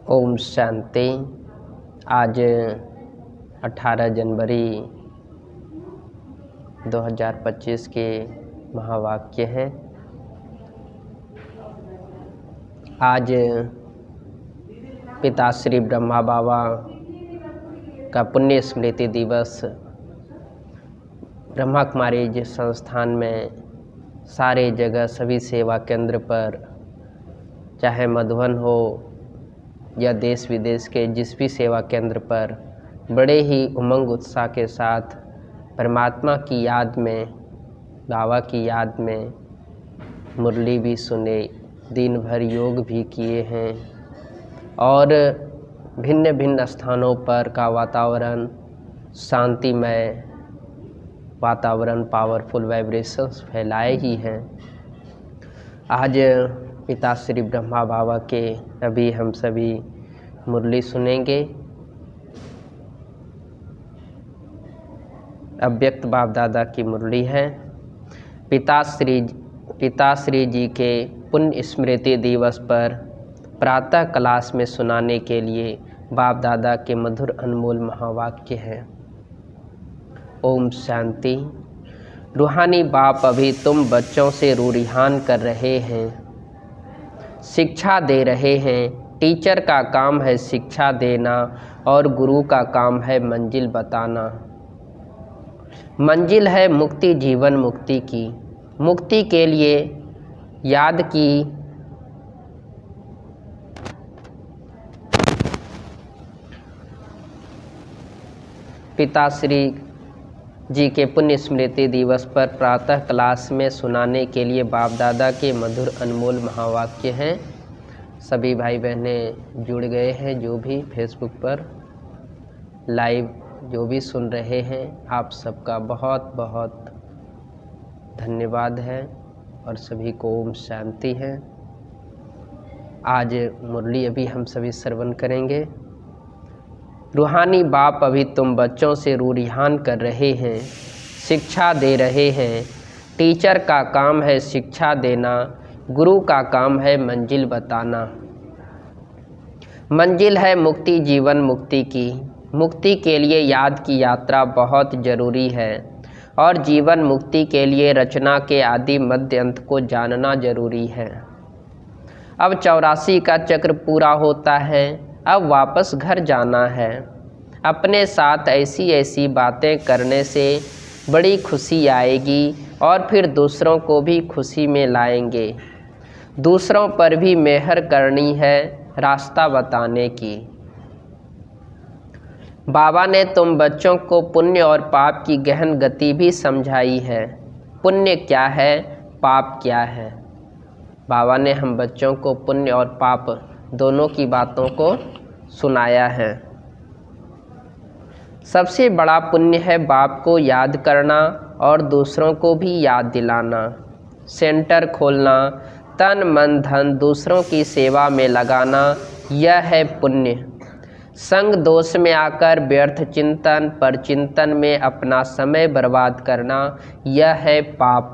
ओम शांति। आज 18 जनवरी 2025 के महावाक्य हैं। आज पिताश्री ब्रह्मा बाबा का पुण्य स्मृति दिवस ब्रह्मा कुमारी जी संस्थान में सारे जगह सभी सेवा केंद्र पर, चाहे मधुबन हो या देश विदेश के जिस भी सेवा केंद्र पर, बड़े ही उमंग उत्साह के साथ परमात्मा की याद में, बाबा की याद में मुरली भी सुने, दिन भर योग भी किए हैं और भिन्न भिन्न स्थानों पर का वातावरण शांतिमय वातावरण, पावरफुल वाइब्रेशंस फैलाए ही हैं। आज पिताश्री ब्रह्मा बाबा के अभी हम सभी मुरली सुनेंगे। अव्यक्त बाप दादा की मुरली है। पिताश्री जी के पुण्य स्मृति दिवस पर प्रातः क्लास में सुनाने के लिए बाप दादा के मधुर अनमोल महावाक्य हैं। ओम शांति। रूहानी बाप अभी तुम बच्चों से रूरिहान कर रहे हैं, शिक्षा दे रहे हैं। टीचर का काम है शिक्षा देना और गुरु का काम है मंजिल बताना। मंजिल है मुक्ति, जीवन मुक्ति की। मुक्ति के लिए याद की पिताश्री जी के पुण्य स्मृति दिवस पर प्रातः क्लास में सुनाने के लिए बाप दादा के मधुर अनमोल महावाक्य हैं। सभी भाई बहनें जुड़ गए हैं, जो भी फेसबुक पर लाइव जो भी सुन रहे हैं, आप सबका बहुत बहुत धन्यवाद है और सभी को ओम शांति है। आज मुरली अभी हम सभी श्रवण करेंगे। रूहानी बाप अभी तुम बच्चों से रूरिहान कर रहे हैं, शिक्षा दे रहे हैं। टीचर का काम है शिक्षा देना, गुरु का काम है मंजिल बताना। मंजिल है मुक्ति, जीवन मुक्ति की। मुक्ति के लिए याद की यात्रा बहुत ज़रूरी है और जीवन मुक्ति के लिए रचना के आदि मध्य अंत को जानना जरूरी है। अब 84 का चक्र पूरा होता है, अब वापस घर जाना है। अपने साथ ऐसी ऐसी बातें करने से बड़ी खुशी आएगी और फिर दूसरों को भी खुशी में लाएंगे। दूसरों पर भी मेहर करनी है, रास्ता बताने की। बाबा ने तुम बच्चों को पुण्य और पाप की गहन गति भी समझाई है। पुण्य क्या है, पाप क्या है। बाबा ने हम बच्चों को पुण्य और पाप दोनों की बातों को सुनाया है। सबसे बड़ा पुण्य है बाप को याद करना और दूसरों को भी याद दिलाना। सेंटर खोलना, तन मन धन दूसरों की सेवा में लगाना, यह है पुण्य। संग दोष में आकर व्यर्थ चिंतन पर चिंतन में अपना समय बर्बाद करना, यह है पाप।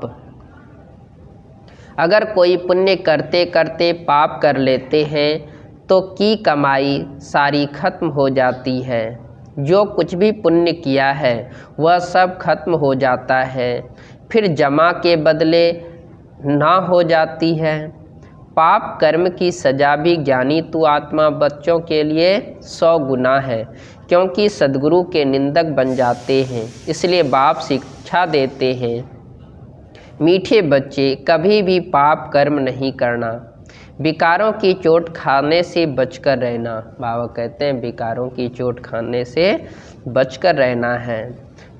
अगर कोई पुण्य करते करते पाप कर लेते हैं तो की कमाई सारी खत्म हो जाती है। जो कुछ भी पुण्य किया है वह सब खत्म हो जाता है, फिर जमा के बदले ना हो जाती है। पाप कर्म की सजा भी ज्ञानी तु आत्मा बच्चों के लिए 100 गुना है, क्योंकि सद्गुरु के निंदक बन जाते हैं। इसलिए बाप शिक्षा देते हैं, मीठे बच्चे कभी भी पाप कर्म नहीं करना। विकारों की चोट खाने से बचकर रहना। बाबा कहते हैं विकारों की चोट खाने से बचकर रहना है।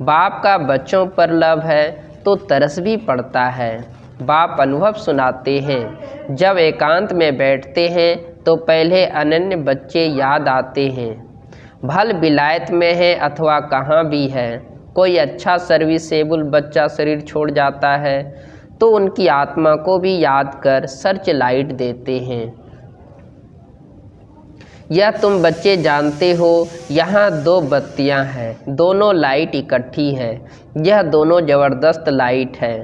बाप का बच्चों पर लव है तो तरस भी पड़ता है। बाप अनुभव सुनाते हैं, जब एकांत में बैठते हैं तो पहले अनन्य बच्चे याद आते हैं। भल विलायत में है अथवा कहाँ भी है, कोई अच्छा सर्विसेबल बच्चा शरीर छोड़ जाता है तो उनकी आत्मा को भी याद कर सर्च लाइट देते हैं। यह तुम बच्चे जानते हो, यहाँ 2 बत्तियाँ हैं, दोनों लाइट इकट्ठी है। यह दोनों ज़बरदस्त लाइट है।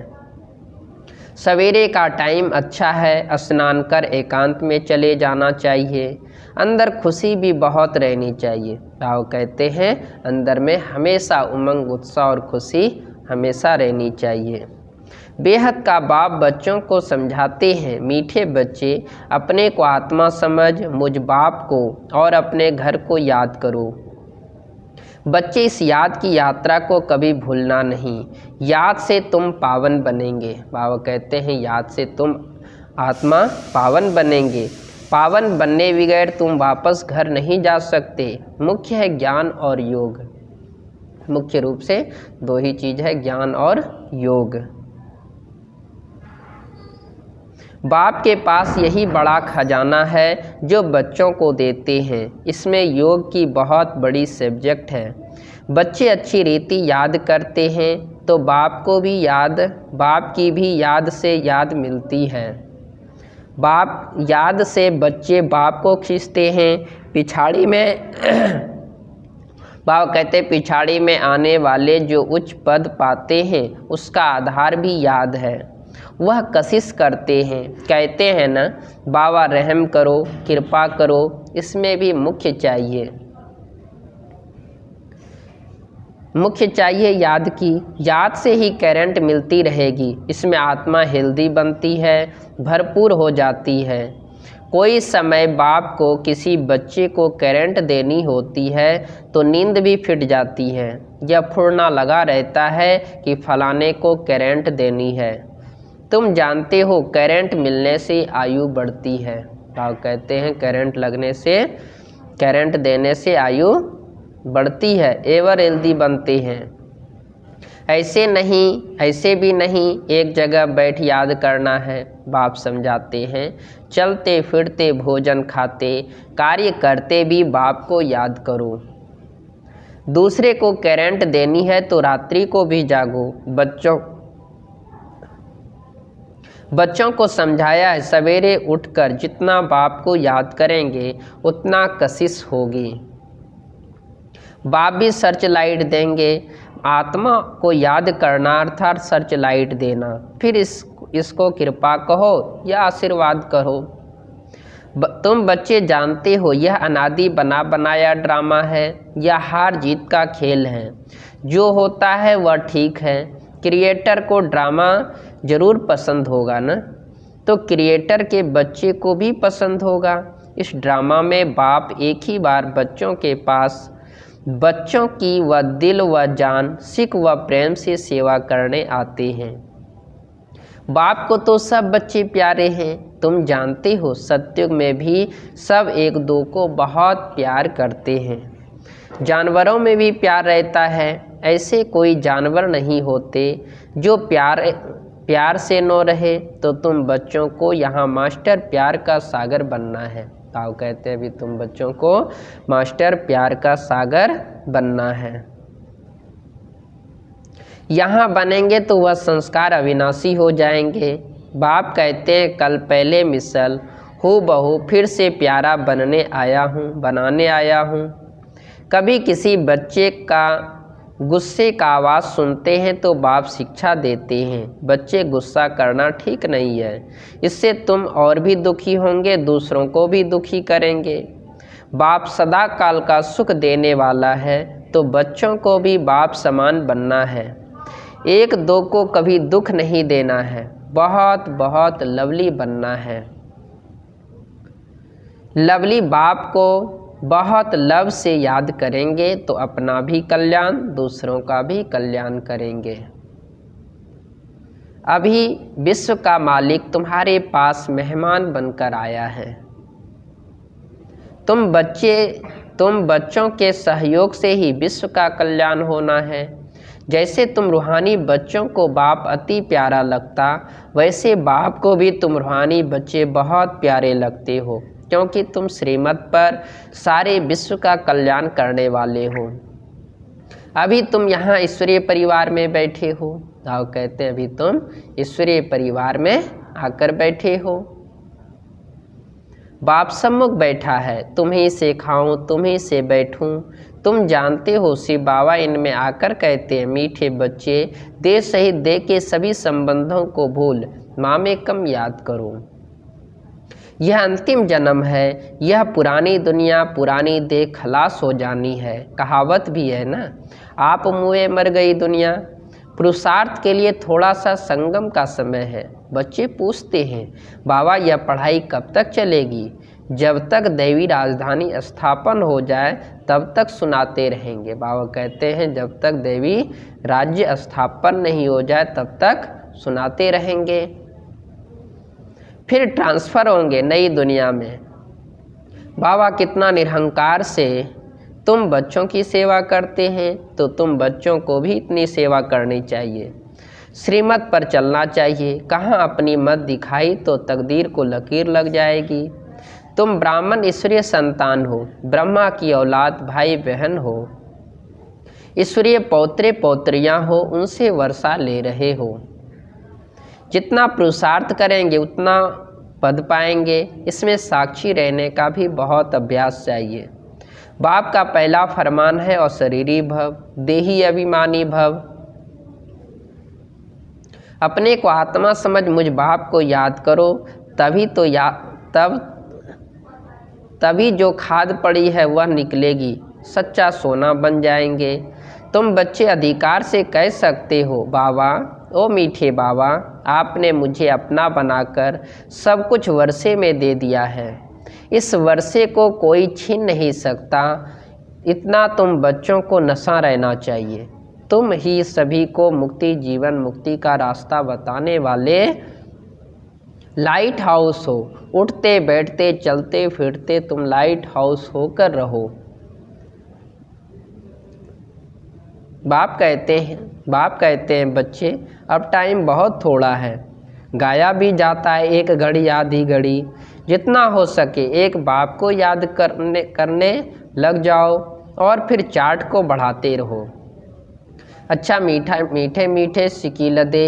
सवेरे का टाइम अच्छा है, स्नान कर एकांत में चले जाना चाहिए। अंदर खुशी भी बहुत रहनी चाहिए। भाव कहते हैं अंदर में हमेशा उमंग, उत्साह और खुशी हमेशा रहनी चाहिए। बेहद का बाप बच्चों को समझाते हैं, मीठे बच्चे अपने को आत्मा समझ, मुझ बाप को और अपने घर को याद करो। बच्चे इस याद की यात्रा को कभी भूलना नहीं। याद से तुम पावन बनेंगे। बाबा कहते हैं याद से तुम आत्मा पावन बनेंगे। पावन बनने बगैर तुम वापस घर नहीं जा सकते। मुख्य है ज्ञान और योग। मुख्य रूप से दो ही चीज़ है, ज्ञान और योग। बाप के पास यही बड़ा खजाना है जो बच्चों को देते हैं। इसमें योग की बहुत बड़ी सब्जेक्ट है। बच्चे अच्छी रीति याद करते हैं तो बाप की भी याद से याद मिलती है। बाप याद से बच्चे बाप को खींचते हैं। पिछाड़ी में बाप कहते पिछाड़ी में आने वाले जो उच्च पद पाते हैं उसका आधार भी याद है। वह कशिश करते हैं, कहते हैं ना बाबा रहम करो, कृपा करो। इसमें भी मुख्य चाहिए याद की। याद से ही करंट मिलती रहेगी। इसमें आत्मा हेल्दी बनती है, भरपूर हो जाती है। कोई समय बाप को किसी बच्चे को करंट देनी होती है तो नींद भी फिट जाती है। यह फुरना लगा रहता है कि फलाने को करंट देनी है। तुम जानते हो करंट मिलने से आयु बढ़ती है। बाबा कहते हैं करंट देने से आयु बढ़ती है, एवर हेल्दी बनते हैं। ऐसे भी नहीं एक जगह बैठ याद करना है। बाप समझाते हैं चलते फिरते भोजन खाते कार्य करते भी बाप को याद करो। दूसरे को करंट देनी है तो रात्रि को भी जागो। बच्चों को समझाया है सवेरे उठकर जितना बाप को याद करेंगे उतना कशिश होगी। बाप भी सर्च लाइट देंगे। आत्मा को याद करना अर्थात सर्च लाइट देना। फिर इसको कृपा कहो या आशीर्वाद कहो। तुम बच्चे जानते हो यह अनादि बना बनाया ड्रामा है, यह हार जीत का खेल है। जो होता है वह ठीक है। क्रिएटर को ड्रामा ज़रूर पसंद होगा ना, तो क्रिएटर के बच्चे को भी पसंद होगा। इस ड्रामा में बाप एक ही बार बच्चों के पास बच्चों की व दिल व जान, सिख व प्रेम से सेवा करने आते हैं। बाप को तो सब बच्चे प्यारे हैं। तुम जानते हो सतयुग में भी सब एक दो को बहुत प्यार करते हैं। जानवरों में भी प्यार रहता है। ऐसे कोई जानवर नहीं होते जो प्यार से न रहे। तो तुम बच्चों को यहाँ मास्टर प्यार का सागर बनना है। ताऊ कहते हैं अभी तुम बच्चों को मास्टर प्यार का सागर बनना है। यहाँ बनेंगे तो वह संस्कार अविनाशी हो जाएंगे। बाप कहते हैं कल पहले मिसल हूबहू फिर से प्यारा बनाने आया हूँ। कभी किसी बच्चे का गुस्से का आवाज़ सुनते हैं तो बाप शिक्षा देते हैं बच्चे गुस्सा करना ठीक नहीं है। इससे तुम और भी दुखी होंगे, दूसरों को भी दुखी करेंगे। बाप सदा काल का सुख देने वाला है तो बच्चों को भी बाप समान बनना है। एक दो को कभी दुख नहीं देना है। बहुत बहुत लवली बनना है। लवली बाप को बहुत लव से याद करेंगे तो अपना भी कल्याण, दूसरों का भी कल्याण करेंगे। अभी विश्व का मालिक तुम्हारे पास मेहमान बनकर आया है। तुम बच्चों के सहयोग से ही विश्व का कल्याण होना है। जैसे तुम रूहानी बच्चों को बाप अति प्यारा लगता, वैसे बाप को भी तुम रूहानी बच्चे बहुत प्यारे लगते हो, क्योंकि तुम श्रीमत पर सारे विश्व का कल्याण करने वाले हो। अभी तुम यहाँ ईश्वरीय परिवार में बैठे हो। दाव कहते हैं अभी तुम ईश्वरीय परिवार में आकर बैठे हो। बाप सम्मुख बैठा है, तुम्हीं से खाऊं तुम्हीं से बैठूं, तुम जानते हो शिव बाबा इनमें आकर कहते हैं, मीठे बच्चे देह सहित देह के सभी संबंधों को भूल माँ में कम याद करो। यह अंतिम जन्म है, यह पुरानी दुनिया पुरानी देह खलास हो जानी है। कहावत भी है ना, आप मुए मर गई दुनिया। पुरुषार्थ के लिए थोड़ा सा संगम का समय है। बच्चे पूछते हैं, बाबा यह पढ़ाई कब तक चलेगी? जब तक दैवी राजधानी स्थापन हो जाए तब तक सुनाते रहेंगे। बाबा कहते हैं जब तक दैवी राज्य स्थापन नहीं हो जाए तब तक सुनाते रहेंगे। फिर ट्रांसफ़र होंगे नई दुनिया में। बाबा कितना निरहंकार से तुम बच्चों की सेवा करते हैं, तो तुम बच्चों को भी इतनी सेवा करनी चाहिए। श्रीमत पर चलना चाहिए। कहाँ अपनी मत दिखाई तो तकदीर को लकीर लग जाएगी। तुम ब्राह्मण ईश्वरीय संतान हो, ब्रह्मा की औलाद भाई बहन हो, ईश्वरीय पौत्रे पौत्रियाँ हो, उनसे वर्षा ले रहे हो। जितना पुरुषार्थ करेंगे उतना पद पाएंगे। इसमें साक्षी रहने का भी बहुत अभ्यास चाहिए। बाप का पहला फरमान है अशरीरी भव, देही अभिमानी भव। अपने को आत्मा समझ मुझ बाप को याद करो, तभी जो खाद पड़ी है वह निकलेगी, सच्चा सोना बन जाएंगे। तुम बच्चे अधिकार से कह सकते हो, बाबा ओ मीठे बाबा, आपने मुझे अपना बनाकर सब कुछ वर्षे में दे दिया है। इस वर्षे को कोई छीन नहीं सकता। इतना तुम बच्चों को नशा रहना चाहिए। तुम ही सभी को मुक्ति जीवन मुक्ति का रास्ता बताने वाले लाइट हाउस हो। उठते बैठते चलते फिरते तुम लाइट हाउस होकर रहो। बाप कहते हैं बच्चे अब टाइम बहुत थोड़ा है, गाया भी जाता है एक घड़ी आधी घड़ी। जितना हो सके एक बाप को याद करने लग जाओ और फिर चार्ट को बढ़ाते रहो। अच्छा मीठे मीठे सिकीलदे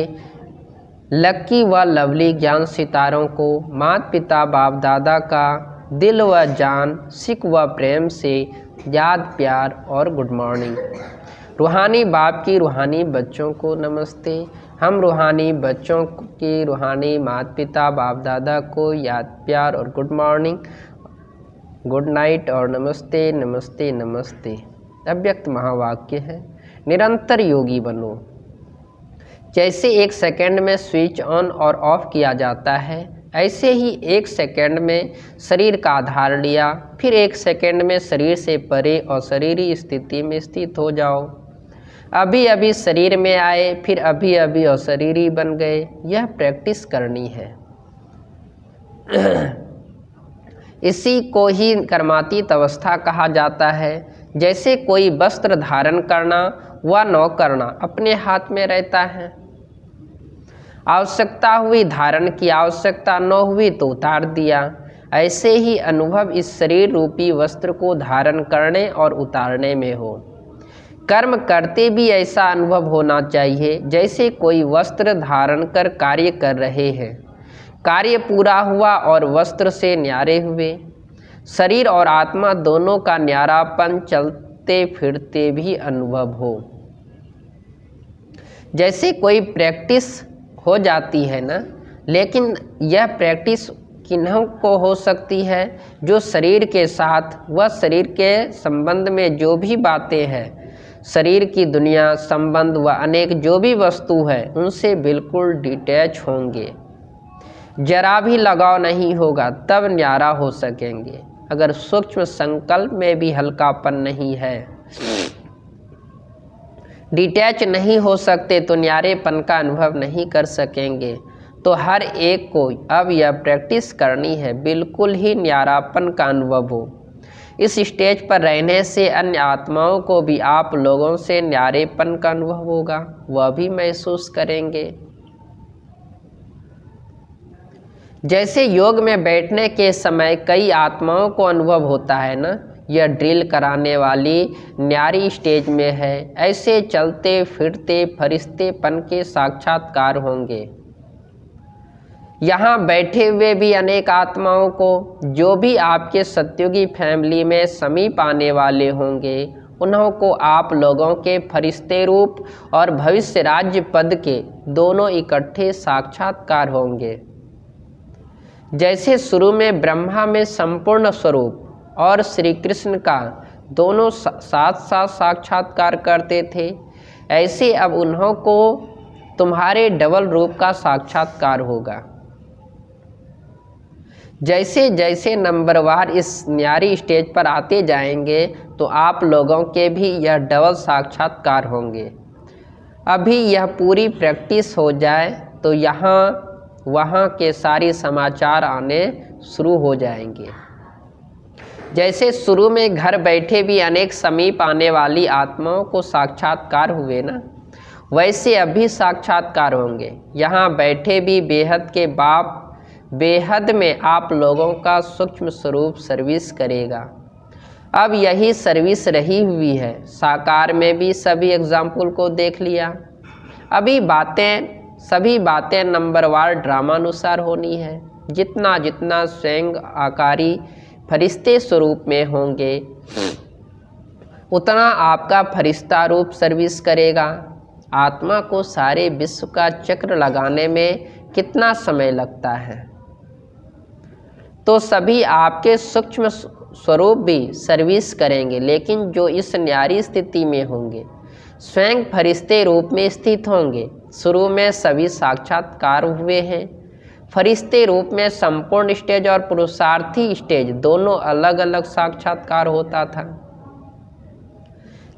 लक्की व लवली ज्ञान सितारों को माता पिता बाप दादा का दिल व जान सिक व प्रेम से याद प्यार और गुड मॉर्निंग। रूहानी बाप की रूहानी बच्चों को नमस्ते। हम रूहानी बच्चों की रूहानी माता पिता बाप दादा को याद प्यार और गुड मॉर्निंग, गुड नाइट और नमस्ते नमस्ते नमस्ते। अव्यक्त महावाक्य है, निरंतर योगी बनो। जैसे एक सेकंड में स्विच ऑन और ऑफ किया जाता है, ऐसे ही एक सेकंड में शरीर का आधार लिया, फिर एक सेकंड में शरीर से परे और शरीरी स्थिति में स्थित हो जाओ। अभी अभी शरीर में आए, फिर अभी अभी अशरीरी बन गए। यह प्रैक्टिस करनी है। इसी को ही कर्मातीत अवस्था कहा जाता है। जैसे कोई वस्त्र धारण करना व न करना अपने हाथ में रहता है। आवश्यकता हुई धारण की, आवश्यकता न हुई तो उतार दिया। ऐसे ही अनुभव इस शरीर रूपी वस्त्र को धारण करने और उतारने में हो। कर्म करते भी ऐसा अनुभव होना चाहिए जैसे कोई वस्त्र धारण कर कार्य कर रहे हैं। कार्य पूरा हुआ और वस्त्र से न्यारे हुए। शरीर और आत्मा दोनों का न्यारापन चलते फिरते भी अनुभव हो। जैसे कोई प्रैक्टिस हो जाती है ना, लेकिन यह प्रैक्टिस किन्हों को हो सकती है? जो शरीर के साथ व शरीर के संबंध में जो भी बातें हैं, शरीर की दुनिया संबंध व अनेक जो भी वस्तु है उनसे बिल्कुल डिटैच होंगे। जरा भी लगाव नहीं होगा तब न्यारा हो सकेंगे। अगर सूक्ष्म संकल्प में भी हल्कापन नहीं है, डिटैच नहीं हो सकते तो न्यारेपन का अनुभव नहीं कर सकेंगे। तो हर एक को अब यह प्रैक्टिस करनी है, बिल्कुल ही न्यारापन का अनुभव हो। इस स्टेज पर रहने से अन्य आत्माओं को भी आप लोगों से न्यारेपन का अनुभव होगा, वह भी महसूस करेंगे। जैसे योग में बैठने के समय कई आत्माओं को अनुभव होता है ना, यह ड्रिल कराने वाली न्यारी स्टेज में है। ऐसे चलते फिरते फरिश्तेपन के साक्षात्कार होंगे। यहाँ बैठे हुए भी अनेक आत्माओं को, जो भी आपके सत्युगी फैमिली में समीप आने वाले होंगे, उन्हों को आप लोगों के फरिश्ते रूप और भविष्य राज्य पद के दोनों इकट्ठे साक्षात्कार होंगे। जैसे शुरू में ब्रह्मा में संपूर्ण स्वरूप और श्री कृष्ण का दोनों साथ साथ साक्षात्कार करते थे, ऐसे अब उन्हों को तुम्हारे डबल रूप का साक्षात्कार होगा। जैसे जैसे नंबरवार इस न्यारी स्टेज पर आते जाएंगे तो आप लोगों के भी यह डबल साक्षात्कार होंगे। अभी यह पूरी प्रैक्टिस हो जाए तो यहाँ वहाँ के सारे समाचार आने शुरू हो जाएंगे। जैसे शुरू में घर बैठे भी अनेक समीप आने वाली आत्माओं को साक्षात्कार हुए ना, वैसे अभी साक्षात्कार होंगे। यहाँ बैठे भी बेहद के बाप बेहद में आप लोगों का सूक्ष्म स्वरूप सर्विस करेगा। अब यही सर्विस रही हुई है। साकार में भी सभी एग्जाम्पल को देख लिया। अभी सभी बातें नंबरवार ड्रामानुसार होनी है। जितना जितना स्वयं आकारी फरिश्ते स्वरूप में होंगे, उतना आपका फरिश्ता रूप सर्विस करेगा। आत्मा को सारे विश्व का चक्र लगाने में कितना समय लगता है, तो सभी आपके सूक्ष्म स्वरूप भी सर्विस करेंगे। लेकिन जो इस न्यारी स्थिति में होंगे, स्वयं फरिश्ते रूप में स्थित होंगे। शुरू में सभी साक्षात्कार हुए हैं। फरिश्ते रूप में संपूर्ण स्टेज और पुरुषार्थी स्टेज दोनों अलग अलग साक्षात्कार होता था।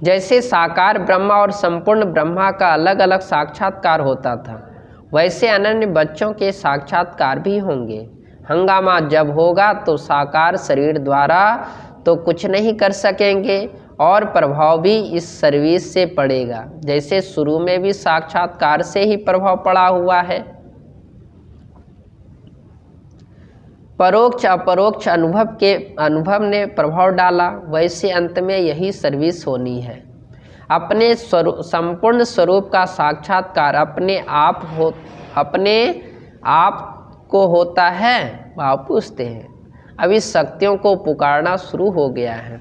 जैसे साकार ब्रह्मा और संपूर्ण ब्रह्मा का अलग अलग साक्षात्कार होता था, वैसे अनन्य बच्चों के साक्षात्कार भी होंगे। हंगामा जब होगा तो साकार शरीर द्वारा तो कुछ नहीं कर सकेंगे और प्रभाव भी इस सर्विस से पड़ेगा। जैसे शुरू में भी साक्षात्कार से ही प्रभाव पड़ा हुआ है, परोक्ष अपरोक्ष अनुभव ने प्रभाव डाला, वैसे अंत में यही सर्विस होनी है। अपने संपूर्ण स्वरूप का साक्षात्कार अपने आप को होता है। आप पूछते हैं, अभी शक्तियों को पुकारना शुरू हो गया है।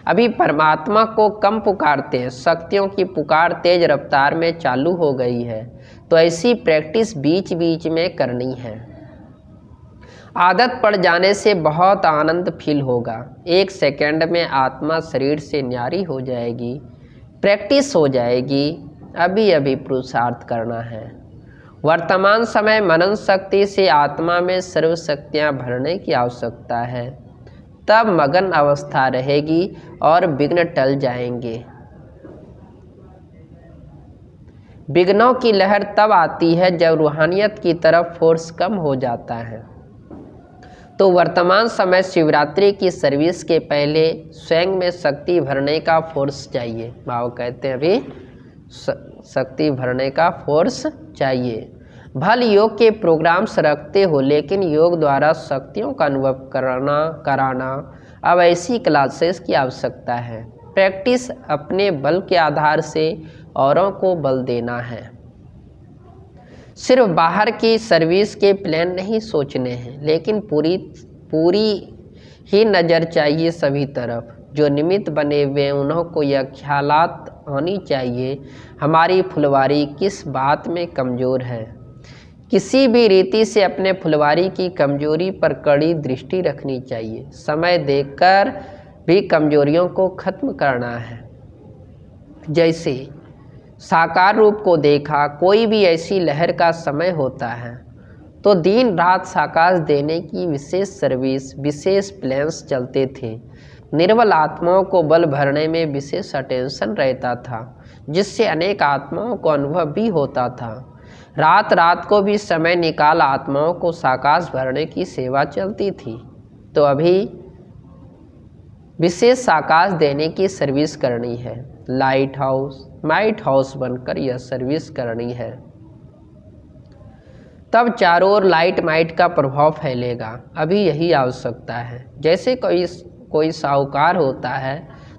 अभी परमात्मा को कम पुकारते हैं, शक्तियों की पुकार तेज रफ्तार में चालू हो गई है। तो ऐसी प्रैक्टिस बीच बीच में करनी है। आदत पड़ जाने से बहुत आनंद फील होगा। 1 सेकंड में आत्मा शरीर से न्यारी हो जाएगी, प्रैक्टिस हो जाएगी। अभी अभी पुरुषार्थ करना है। वर्तमान समय मनन शक्ति से आत्मा में सर्व शक्तियाँ भरने की आवश्यकता है, तब मगन अवस्था रहेगी और विघ्न टल जाएंगे। विघ्नों की लहर तब आती है जब रूहानियत की तरफ फोर्स कम हो जाता है। तो वर्तमान समय शिवरात्रि की सर्विस के पहले स्वयं में शक्ति भरने का फोर्स चाहिए। बाबा कहते हैं अभी शक्ति भरने का फोर्स चाहिए। भल योग के प्रोग्राम्स रखते हो, लेकिन योग द्वारा शक्तियों का अनुभव कराना अब ऐसी क्लासेस की आवश्यकता है। प्रैक्टिस अपने बल के आधार से औरों को बल देना है। सिर्फ बाहर की सर्विस के प्लान नहीं सोचने हैं, लेकिन पूरी ही नज़र चाहिए सभी तरफ। जो निमित्त बने हुए हैं उन्हों को यह ख्यालात आनी चाहिए, हमारी फुलवारी किस बात में कमज़ोर है। किसी भी रीति से अपने फुलवारी की कमजोरी पर कड़ी दृष्टि रखनी चाहिए। समय देखकर भी कमजोरियों को खत्म करना है। जैसे साकार रूप को देखा, कोई भी ऐसी लहर का समय होता है तो दिन रात साकार देने की विशेष सर्विस, विशेष प्लान्स चलते थे। निर्बल आत्माओं को बल भरने में विशेष अटेंशन रहता था, जिससे अनेक आत्माओं को अनुभव भी होता था। रात रात को भी समय निकाल आत्माओं को साकाश भरने की सेवा चलती थी। तो अभी विशेष साकाश देने की सर्विस करनी है। लाइट हाउस बनकर यह सर्विस करनी है, तब चारों ओर लाइट माइट का प्रभाव फैलेगा। अभी यही आवश्यकता है। जैसे कोई साहूकार होता है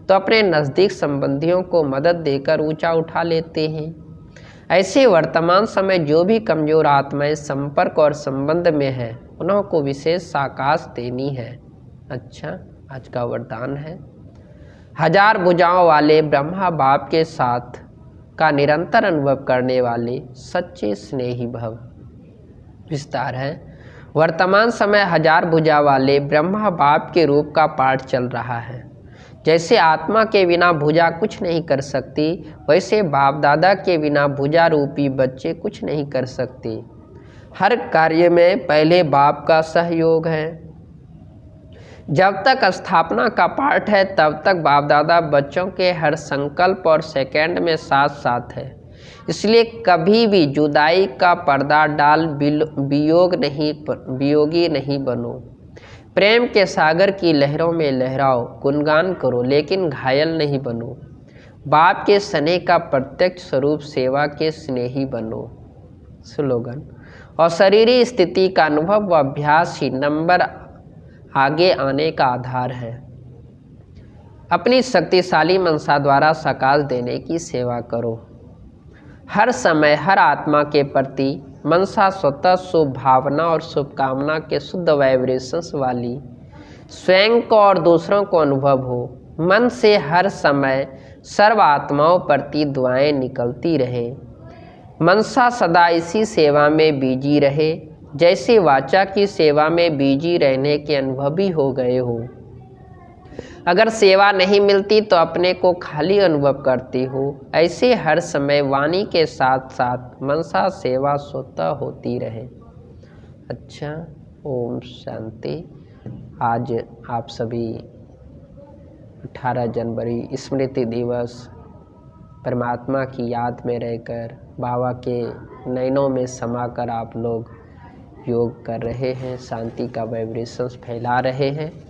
तो अपने नज़दीक संबंधियों को मदद देकर ऊंचा उठा लेते हैं। ऐसे वर्तमान समय जो भी कमजोर आत्माएं संपर्क और संबंध में है उन्हों को विशेष साकाश देनी है। अच्छा, आज का वरदान है, 1000 भुजाओं वाले ब्रह्मा बाप के साथ का निरंतर अनुभव करने वाले सच्चे स्नेही भव। विस्तार है, वर्तमान समय 1000 भुजा वाले ब्रह्मा बाप के रूप का पाठ चल रहा है। जैसे आत्मा के बिना भुजा कुछ नहीं कर सकती, वैसे बाप दादा के बिना भुजा रूपी बच्चे कुछ नहीं कर सकते। हर कार्य में पहले बाप का सहयोग है। जब तक स्थापना का पाठ है तब तक बाप दादा बच्चों के हर संकल्प और सेकंड में साथ साथ है। इसलिए कभी भी जुदाई का पर्दा डाल वियोगी नहीं बनो। प्रेम के सागर की लहरों में लहराओ, गुणगान करो, लेकिन घायल नहीं बनो। बाप के स्नेह का प्रत्यक्ष स्वरूप सेवा के स्नेही बनो। स्लोगन, और शरीरी स्थिति का अनुभव व अभ्यास ही नंबर आगे आने का आधार है। अपनी शक्तिशाली मनसा द्वारा सकाश देने की सेवा करो। हर समय हर आत्मा के प्रति मनसा स्वतः शुभ भावना और शुभकामना के शुद्ध वाइब्रेशंस वाली स्वयं को और दूसरों को अनुभव हो। मन से हर समय सर्व आत्माओं प्रति दुआएं निकलती रहे। मनसा सदा इसी सेवा में बिजी रहे जैसे वाचा की सेवा में बिजी रहने के अनुभवी हो गए हो। अगर सेवा नहीं मिलती तो अपने को खाली अनुभव करती हो। ऐसे हर समय वाणी के साथ साथ मनसा सेवा स्वतः होती रहे। अच्छा, ओम शांति। आज आप सभी 18 जनवरी स्मृति दिवस परमात्मा की याद में रहकर बाबा के नयनों में समाकर आप लोग योग कर रहे हैं, शांति का वाइब्रेशंस फैला रहे हैं।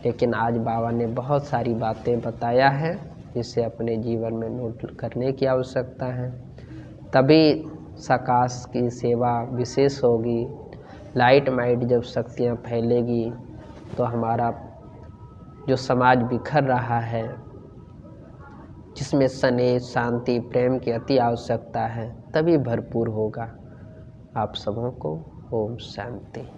लेकिन आज बाबा ने बहुत सारी बातें बताया है जिसे अपने जीवन में नोट करने की आवश्यकता है। तभी सकाश की सेवा विशेष होगी। लाइट माइट जब शक्तियाँ फैलेगी तो हमारा जो समाज बिखर रहा है, जिसमें स्नेह, शांति, प्रेम की अति आवश्यकता है, तभी भरपूर होगा। आप सबों को ओम शांति।